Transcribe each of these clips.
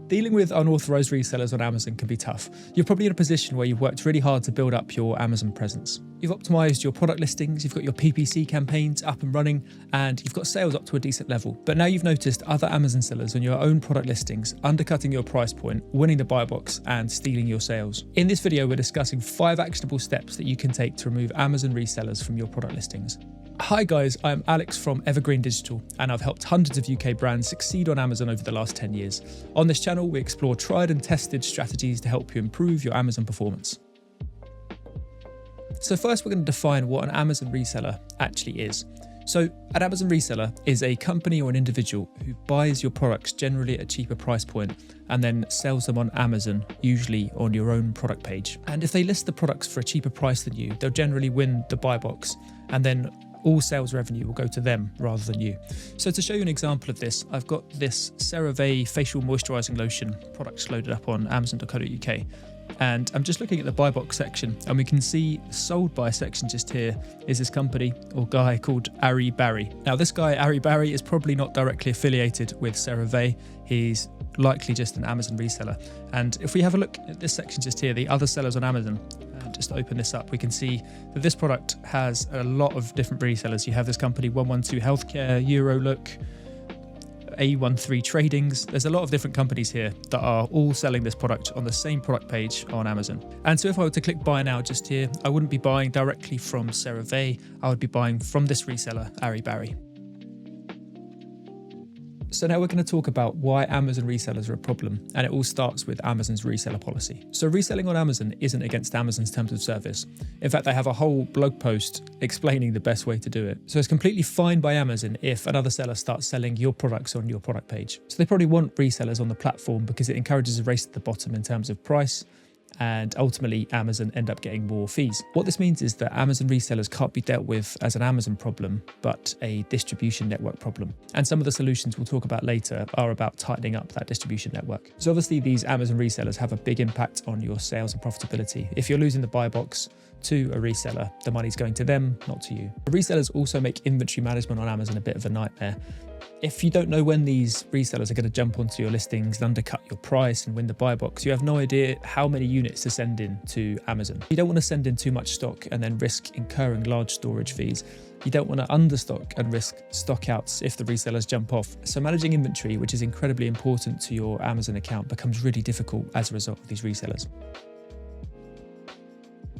Dealing with unauthorized resellers on Amazon can be tough. You're probably in a position where you've worked really hard to build up your Amazon presence. You've optimized your product listings, you've got your PPC campaigns up and running, and you've got sales up to a decent level. But now you've noticed other Amazon sellers on your own product listings undercutting your price point, winning the buy box, and stealing your sales. In this video, we're discussing 5 actionable steps that you can take to remove Amazon resellers from your product listings. Hi guys, I'm Alex from Evergreen Digital, and I've helped hundreds of UK brands succeed on Amazon over the last 10 years. On this channel, we explore tried and tested strategies to help you improve your Amazon performance. So first, we're going to define what an Amazon reseller actually is. So an Amazon reseller is a company or an individual who buys your products generally at a cheaper price point and then sells them on Amazon, usually on your own product page. And if they list the products for a cheaper price than you, they'll generally win the buy box, and then all sales revenue will go to them rather than you. So to show you an example of this, I've got this CeraVe facial moisturizing lotion products loaded up on amazon.co.uk. And I'm just looking at the buy box section, and we can see sold by section just here is this company or guy called Ari Barry. Now this guy, Ari Barry, is probably not directly affiliated with CeraVe. He's likely just an Amazon reseller. And if we have a look at this section just here, the other sellers on Amazon, just open this up, we can see that this product has a lot of different resellers. You have this company 112 Healthcare, Eurolook, A13 Tradings. There's a lot of different companies here that are all selling this product on the same product page on Amazon. And so if I were to click buy now just here, I wouldn't be buying directly from CeraVe. I would be buying from this reseller, Ari Barry. So now we're going to talk about why Amazon resellers are a problem, and it all starts with Amazon's reseller policy. So reselling on Amazon isn't against Amazon's terms of service. In fact, they have a whole blog post explaining the best way to do it. So it's completely fine by Amazon if another seller starts selling your products on your product page. So they probably want resellers on the platform because it encourages a race to the bottom in terms of price, and ultimately Amazon end up getting more fees. What this means is that Amazon resellers can't be dealt with as an Amazon problem, but a distribution network problem. And some of the solutions we'll talk about later are about tightening up that distribution network. So obviously these Amazon resellers have a big impact on your sales and profitability. If you're losing the buy box to a reseller, the money's going to them, not to you. The resellers also make inventory management on Amazon a bit of a nightmare. If you don't know when these resellers are going to jump onto your listings and undercut your price and win the buy box, you have no idea how many units to send in to Amazon. You don't want to send in too much stock and then risk incurring large storage fees. You don't want to understock and risk stockouts if the resellers jump off. So managing inventory, which is incredibly important to your Amazon account, becomes really difficult as a result of these resellers.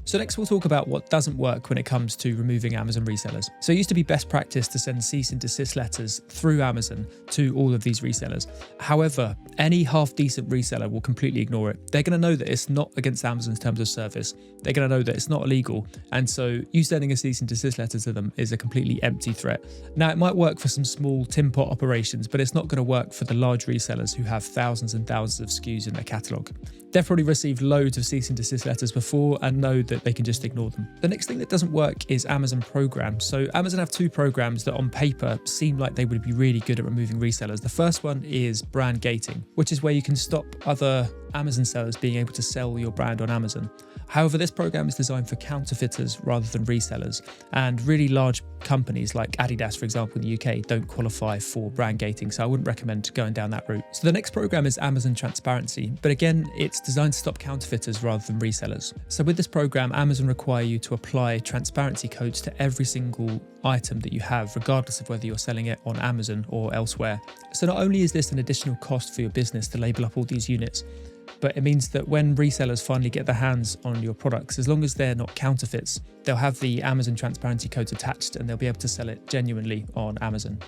So next we'll talk about what doesn't work when it comes to removing Amazon resellers. So it used to be best practice to send cease and desist letters through Amazon to all of these resellers. However, any half-decent reseller will completely ignore it. They're going to know that it's not against Amazon's terms of service. They're going to know that it's not illegal. And so you sending a cease and desist letter to them is a completely empty threat. Now, it might work for some small tin pot operations, but it's not going to work for the large resellers who have thousands and thousands of SKUs in their catalogue. They've probably received loads of cease and desist letters before and know that they can just ignore them. The next thing that doesn't work is Amazon programs. So Amazon have 2 programs that on paper seem like they would be really good at removing resellers. The first one is brand gating, which is where you can stop other Amazon sellers being able to sell your brand on Amazon. However, this program is designed for counterfeiters rather than resellers, and really large companies like Adidas, for example, in the UK, don't qualify for brand gating, so I wouldn't recommend going down that route. So the next program is Amazon Transparency, but again, it's designed to stop counterfeiters rather than resellers. So with this program, Amazon require you to apply transparency codes to every single item that you have, regardless of whether you're selling it on Amazon or elsewhere. So not only is this an additional cost for your business to label up all these units, but it means that when resellers finally get their hands on your products, as long as they're not counterfeits, they'll have the Amazon transparency codes attached and they'll be able to sell it genuinely on Amazon.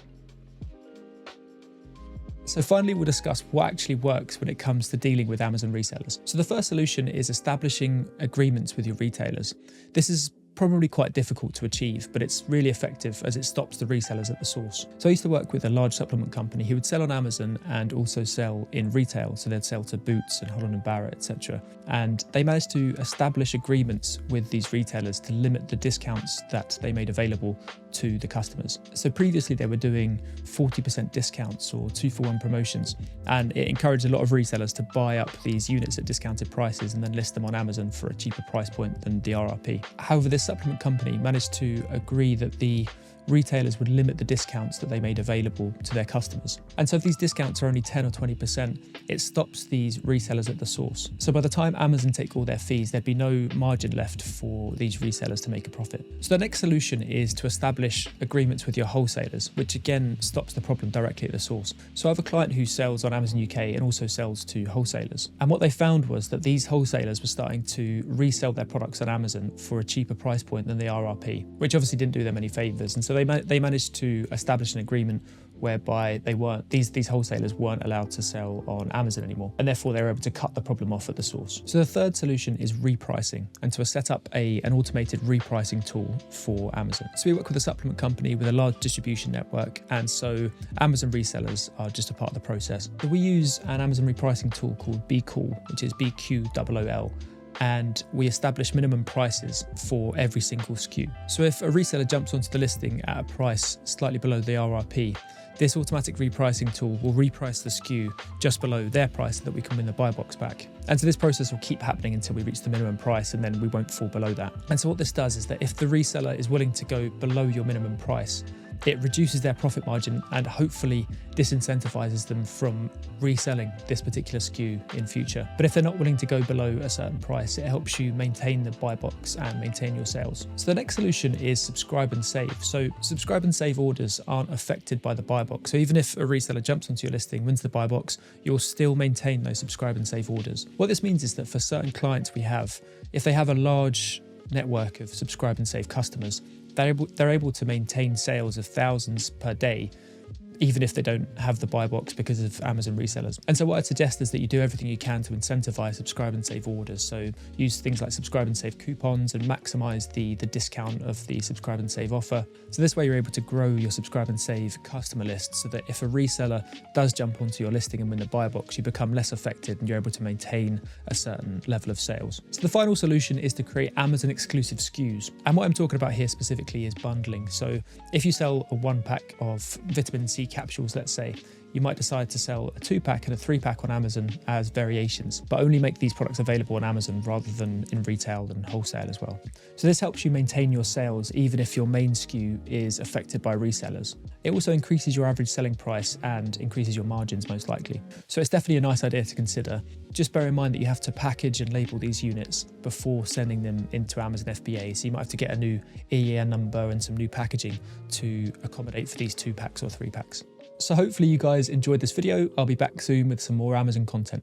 So finally, we'll discuss what actually works when it comes to dealing with Amazon resellers. So the first solution is establishing agreements with your retailers. This is probably quite difficult to achieve, but it's really effective as it stops the resellers at the source. So I used to work with a large supplement company who would sell on Amazon and also sell in retail. So they'd sell to Boots and Holland & Barrett, etc. And they managed to establish agreements with these retailers to limit the discounts that they made available to the customers. So previously they were doing 40% discounts or 2-for-1 promotions, and it encouraged a lot of resellers to buy up these units at discounted prices and then list them on Amazon for a cheaper price point than the RRP. However, this supplement company managed to agree that the retailers would limit the discounts that they made available to their customers. And so if these discounts are only 10 or 20%, it stops these resellers at the source. So by the time Amazon take all their fees, there'd be no margin left for these resellers to make a profit. So the next solution is to establish agreements with your wholesalers, which again stops the problem directly at the source. So I have a client who sells on Amazon UK and also sells to wholesalers. And what they found was that these wholesalers were starting to resell their products on Amazon for a cheaper price point than the RRP, which obviously didn't do them any favors. And so they managed to establish an agreement whereby these wholesalers weren't allowed to sell on Amazon anymore, and therefore they were able to cut the problem off at the source. So the third solution is repricing, and to set up an automated repricing tool for Amazon. So we work with a supplement company with a large distribution network, and so Amazon resellers are just a part of the process. So we use an Amazon repricing tool called BQool, which is BQOOL. And we establish minimum prices for every single SKU. So if a reseller jumps onto the listing at a price slightly below the RRP, this automatic repricing tool will reprice the SKU just below their price so that we can win the buy box back. And so this process will keep happening until we reach the minimum price, and then we won't fall below that. And so what this does is that if the reseller is willing to go below your minimum price, it reduces their profit margin and hopefully disincentivizes them from reselling this particular SKU in future. But if they're not willing to go below a certain price, it helps you maintain the buy box and maintain your sales. So the next solution is subscribe and save. So subscribe and save orders aren't affected by the buy box. So even if a reseller jumps onto your listing, wins the buy box, you'll still maintain those subscribe and save orders. What this means is that for certain clients we have, if they have a large network of subscribe and save customers, they're able to maintain sales of thousands per day, even if they don't have the buy box because of Amazon resellers. And so what I'd suggest is that you do everything you can to incentivize subscribe and save orders. So use things like subscribe and save coupons and maximize the discount of the subscribe and save offer. So this way you're able to grow your subscribe and save customer list so that if a reseller does jump onto your listing and win the buy box, you become less affected and you're able to maintain a certain level of sales. So the final solution is to create Amazon exclusive SKUs. And what I'm talking about here specifically is bundling. So if you sell a 1-pack of vitamin C capsules, let's say, you might decide to sell a 2-pack and a 3-pack on Amazon as variations, but only make these products available on Amazon rather than in retail and wholesale as well. So this helps you maintain your sales even if your main SKU is affected by resellers. It also increases your average selling price and increases your margins most likely. So it's definitely a nice idea to consider. Just bear in mind that you have to package and label these units before sending them into Amazon FBA. So you might have to get a new EEN number and some new packaging to accommodate for these 2-packs or 3-packs. So hopefully you guys enjoyed this video. I'll be back soon with some more Amazon content.